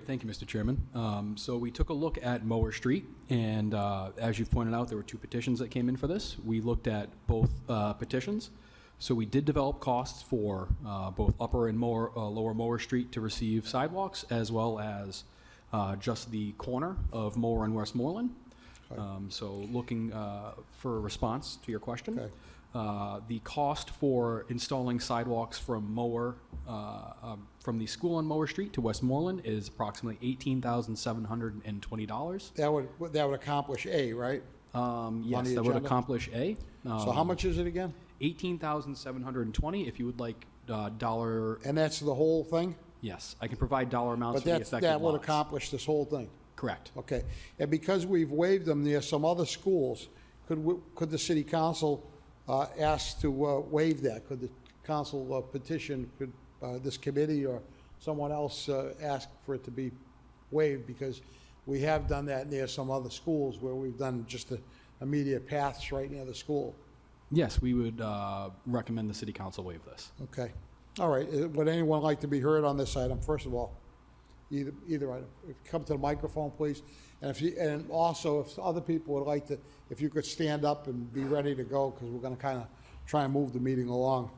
Thank you, Mr. Chairman. So we took a look at Mower Street, and as you've pointed out, there were 2 petitions that came in for this. We looked at both petitions. So we did develop costs for both Upper and Lower Mower Street to receive sidewalks, as well as just the corner of Mower and Westmoreland. So looking for a response to your question. Okay. The cost for installing sidewalks from from the school on Mower Street to Westmoreland is approximately $18,720. That would accomplish A, right? Yes, that would accomplish A. So how much is it again? $18,720. If you would like dollar. And that's the whole thing? Yes, I can provide dollar amounts But for the affected that would lots. accomplish this whole thing? Correct. Okay. And because we've waived them near some other schools, could the city council ask to waive that? Could the council petition, could this committee or someone else ask for it to be waived? Because we have done that near some other schools where we've done just the immediate paths right near the school. Yes, we would recommend the city council waive this. Okay. All right. Would anyone like to be heard on this item? First of all, either item. Come to the microphone, please. And also, if other people would like to, if you could stand up and be ready to go, because we're going to kind of try and move the meeting along.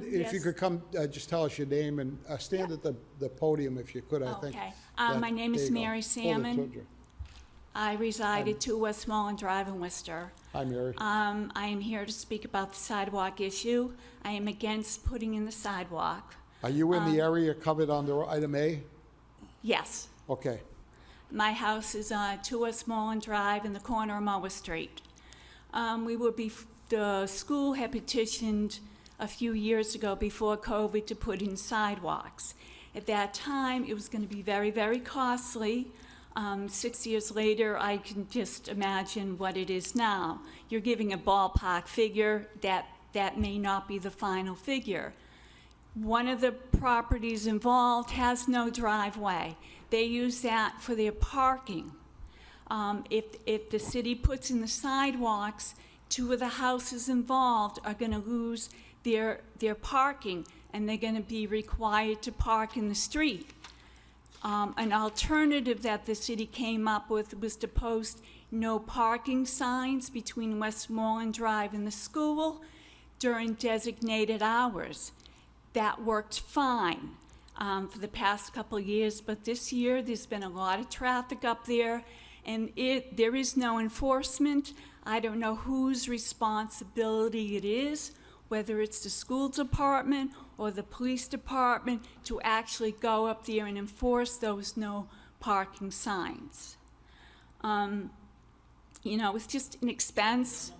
If you could come, just tell us your name and stand at the podium if you could, I think. Okay. My name is Mary Salmon. I reside at 2 Westmoreland Drive in Worcester. Hi, Mary. I am here to speak about the sidewalk issue. I am against putting in the sidewalk. Are you in the area covered under item A? Yes. Okay. My house is on 2 Westmoreland Drive in the corner of Mower Street. The school had petitioned a few years ago before COVID to put in sidewalks. At that time, it was going to be very, very costly. 6 years later, I can just imagine what it is now. You're giving a ballpark figure. That may not be the final figure. One of the properties involved has no driveway. They use that for their parking. If the city puts in the sidewalks, 2 of the houses involved are going to lose their parking, and they're going to be required to park in the street. An alternative that the city came up with was to post no parking signs between Westmoreland Drive and the school during designated hours. That worked fine for the past couple of years, but this year there's been a lot of traffic up there, and there is no enforcement. I don't know whose responsibility it is, whether it's the school department or the police department, to actually go up there and enforce those no parking signs. It's just an expense.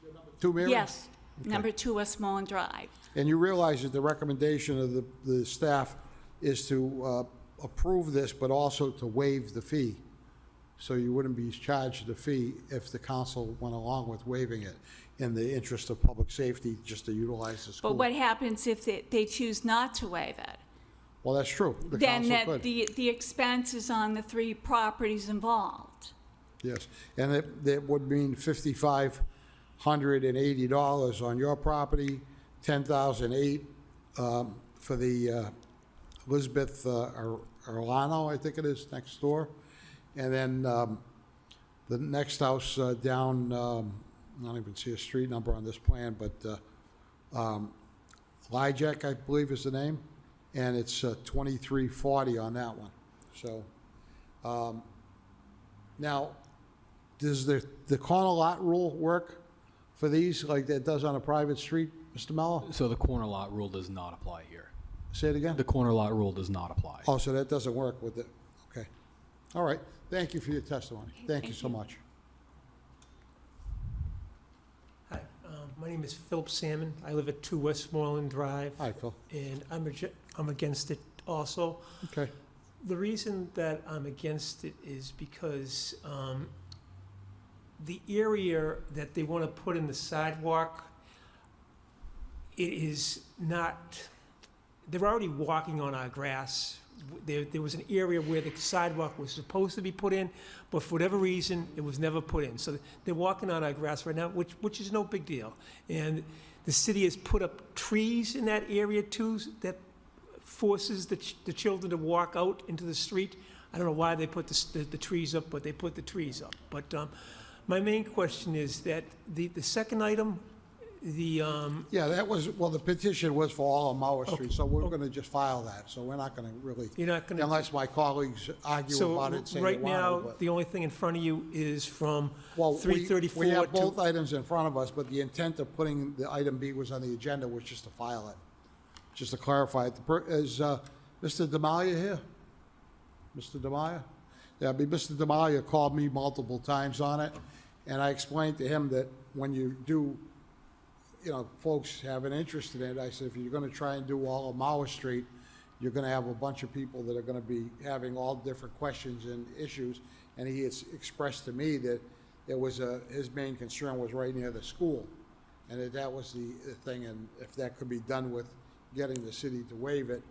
Number 2, Mary? Yes, Okay. number 2 Westmoreland Drive. And you realize that the recommendation of the staff is to approve this, but also to waive the fee. So you wouldn't be charged the fee if the council went along with waiving it in the interest of public safety, just to utilize the school. But what happens if they choose not to waive it? Well, that's true. The Then council that could. the expense is on the 3 properties involved. Yes, and that would mean $5,580 on your property, $10,008 for the Elizabeth Orlano, I think it is, next door. And then the next house down, I don't even see a street number on this plan, but Lijek, I believe is the name, and it's $2340 on that one. So now, does the corner lot rule work for these like that does on a private street, Mr. Mello? So the corner lot rule does not apply here. Say it again? The corner lot rule does not apply. Oh, so that doesn't work with it. Okay. All right. Thank you for your testimony. Okay, Thank you so you. much. Hi, my name is Philip Salmon. I live at 2 Westmoreland Drive. Hi, Phil. And I'm against it also. Okay. The reason that I'm against it is because the area that they want to put in the sidewalk, it is not, they're already walking on our grass. There was an area where the sidewalk was supposed to be put in, but for whatever reason, it was never put in. So they're walking on our grass right now, which is no big deal. And the city has put up trees in that area too, that forces the children to walk out into the street. I don't know why they put the trees up, but they put the trees up. But my main question is that the second item, Yeah, that was, well, the petition was for all of Mauer Street, so we're gonna just file that, so we're not gonna really, you're not going to... unless my colleagues argue So about it, say they right now, want to, but. the only thing in front of you is from Well, 334 we have to... both items in front of us, but the intent of putting the item B was on the agenda, was just to file it, just to clarify it. Is Mr. Demalia here? Mr. Demalia? Yeah, Mr. Demalia called me multiple times on it, and I explained to him that when you do, you know, folks have an interest in it, I said, if you're gonna try and do all of Mauer Street, you're gonna have a bunch of people that are gonna be having all different questions and issues, and he has expressed to me that it was his main concern was right near the school, and that was the thing, and if that could be done with getting the city to waive it,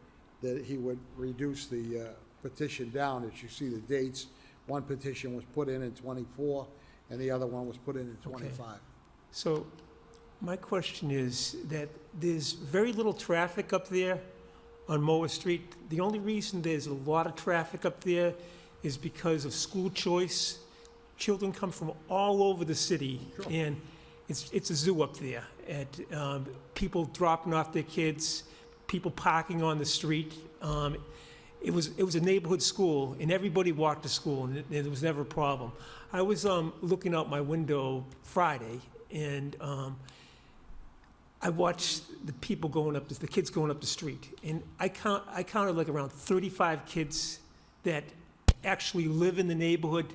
that he would reduce the petition down. As you see the dates, one petition was put in 24, and the other one was put in 25. So my question is that there's very little traffic up there on Mower Street. The only reason there's a lot of traffic up there is because of school choice. Children come from all over the city, and it's a zoo up there. And people dropping off their kids, people parking on the street. It was a neighborhood school, and everybody walked to school, and there was never a problem. I was looking out my window Friday, and I watched the people going up, the kids going up the street, and I counted like around 35 kids that actually live in the neighborhood,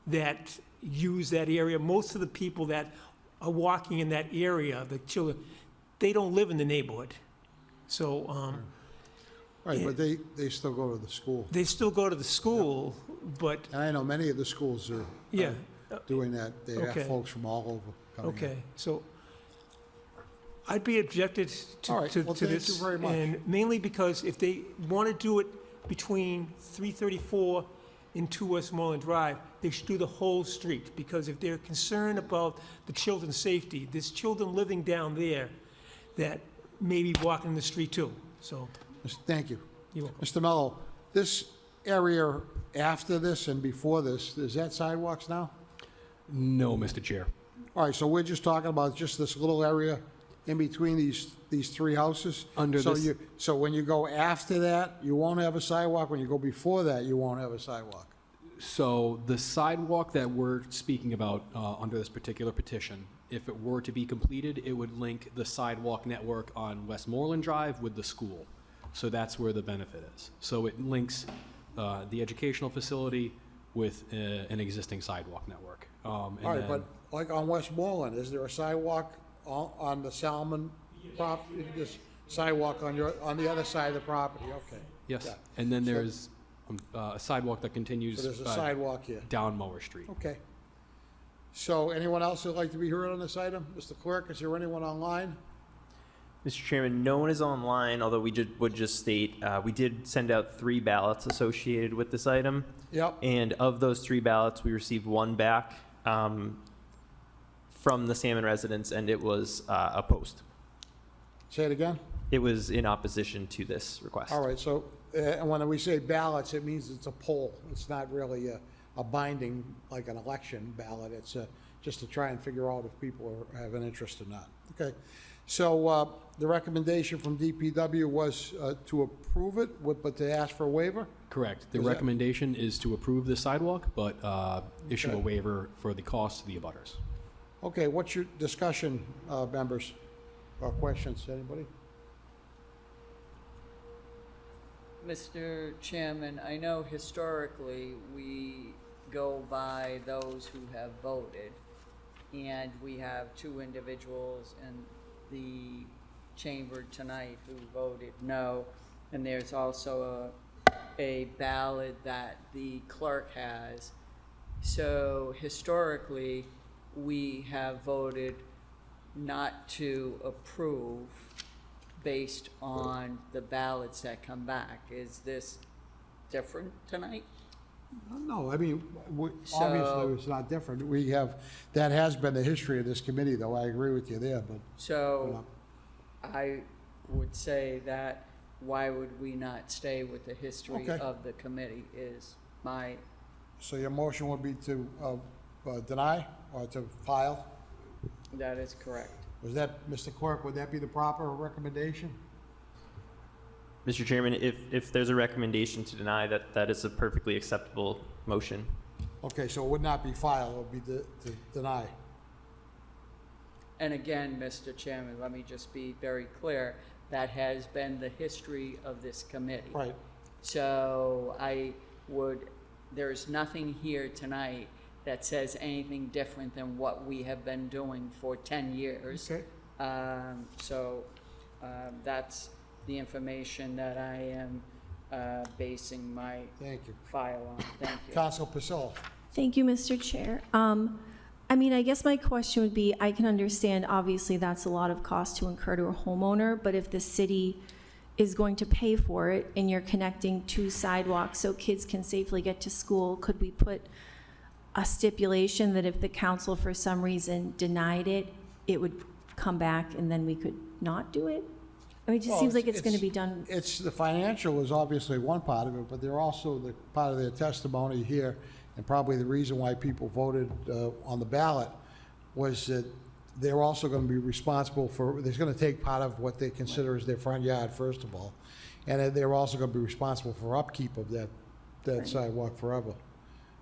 that use that area. Most of the people that are walking in that area, the children, they don't live in the neighborhood. So, Right, but they still go to the school. they still go to the school, but, And I know many of the schools are yeah, doing that. They have Okay. folks from all over coming in. okay, so I'd be objected All right, to well, to thank this. you very much. And mainly because if they want to do it between 334 and 2 Westmoreland Drive, they should do the whole street, because if they're concerned about the children's safety, there's children living down there that may be walking the street too, so Thank you. you're welcome. Mr. Mello, this area after this and before this, is that sidewalks now? No, Mr. Chair. All right, so we're just talking about just this little area in between these three houses? Under So this- so when you go after that, you won't have a sidewalk. When you go before that, you won't have a sidewalk. So the sidewalk that we're speaking about under this particular petition, if it were to be completed, it would link the sidewalk network on Westmoreland Drive with the school. So that's where the benefit is. So it links the educational facility with an existing sidewalk network. All right, but like on Westmoreland, is there a sidewalk on the Salmon property? This sidewalk on the other side of the property, okay. Yes, Yeah. and then So- there's a sidewalk that continues So there's a sidewalk here. down Mower Street. Okay. So anyone else who'd like to be heard on this item? Mr. Clerk, is there anyone online? Mr. Chairman, no one is online, although would just state, we did send out 3 ballots associated with this item. Yep. And of those 3 ballots, we received 1 back from the Salmon residents, and it was opposed. Say it again? It was in opposition to this request. All right, so and when we say ballots, it means it's a poll. It's not really a binding, like an election ballot. It's just to try and figure out if people have an interest or not. Okay. So the recommendation from DPW was to approve it, but to ask for a waiver? Correct. The Is that- recommendation is to approve the sidewalk, but issue a Okay. waiver for the cost to the abutters. Okay, what's your discussion, members, or questions? Anybody? Mr. Chairman, I know historically we go by those who have voted, and we have 2 individuals in the chamber tonight who voted no, and there's also a ballot that the clerk has. So historically, we have voted not to approve based on the ballots that come back. Is this different tonight? No, I mean, So- obviously, it's not different. We have, that has been the history of this committee, though. I agree with you there, but, So I would say that why would we not stay with the history Okay. of the committee is my, So your motion would be to deny or to file? that is correct. Was that, Mr. Clerk, would that be the proper recommendation? Mr. Chairman, if there's a recommendation to deny, that is a perfectly acceptable motion. Okay, so it would not be file, it would be to deny. And again, Mr. Chairman, let me just be very clear, that has been the history of this committee. Right. So there's nothing here tonight that says anything different than what we have been doing for 10 years. Okay. That's the information that I am basing my Thank you. file on. Thank you. Council Pasillo. Thank you, Mr. Chair. I mean, I guess my question would be, I can understand, obviously, that's a lot of cost to incur to a homeowner, but if the city is going to pay for it and you're connecting 2 sidewalks so kids can safely get to school, could we put a stipulation that if the council for some reason denied it, it would come back and then we could not do it? I mean, it just Well, seems like it's going to be done. It's, the financial is obviously one part of it, but they're also the part of their testimony here, and probably the reason why people voted on the ballot was that they're also going to be responsible for, they're going to take part of what they consider as their front yard, first of all, and they're also going to be responsible for upkeep of that sidewalk forever.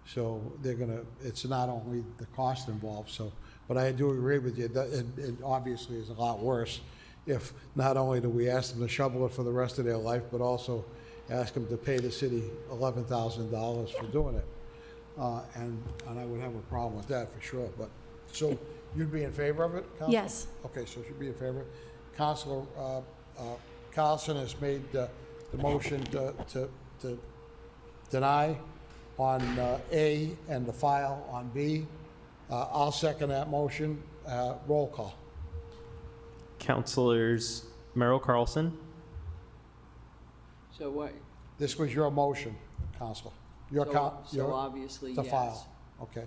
So they're going to, it's not only the cost involved, so, but I do agree with you, that it obviously is a lot worse if not only do we ask them to shovel it for the rest of their life, but also ask them to pay the city $11,000 for doing it. And I would have a problem with that for sure, but, so you'd be in favor of it, Council? Yes. Okay, so she'd be in favor. Councilor Carlson has made the motion to deny on A and the file on B. I'll second that motion. Roll call. Councilors Merrill Carlson, So what, This was your motion, Council. Your so obviously, to yes. file. Okay,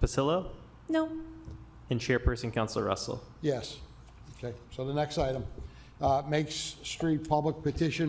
Pasillo, No. and Chairperson Councilor Russell. yes. Okay, so the next item, makes street public petition